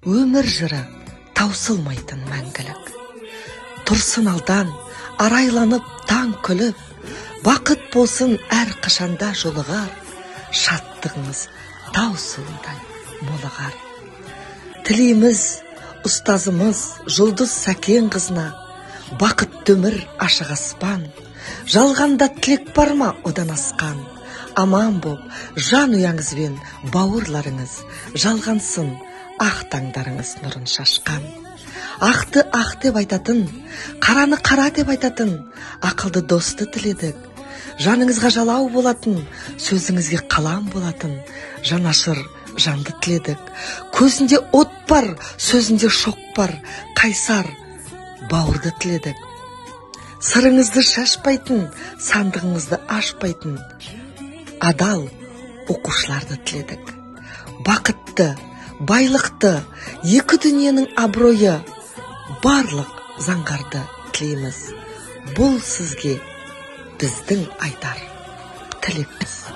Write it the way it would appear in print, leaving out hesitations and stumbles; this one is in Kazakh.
өмір жыры таусылмайтын мәңгілік. Тұрсын алдан, арайланып таң күліп, бақыт болсын әр қашанда жолығар, шаттығыңыз тау суындай молығар. Тілейміз ұстазымыз Жұлдыз Сәкен қызына, бақытты өмір ашық аспан, жалғанда тілек бар ма одан асқан? Аман боп, жан ұяңызбен бауырларыңыз, жалғансын ақ таңдарыңыз нұрын шашқан. Ақты ақ деп айтатын, қараны қара деп айтатын, ақылды досты тіледік. Жаныңызға жалау болатын, сөзіңізге қалам болатын, жанашыр жанды тіледік. Көзінде от бар, сөзінде шоқ бар, қайсар бауырды тіледік. Сырыңызды шашпайтын, сандығыңызды ашпайтын, адал оқушыларды тіледік. Бақытты, байлықты, екі дүниенің абыройы, барлық заңғарды тілейміз. Бұл сізге біздің айтар тілекпіз.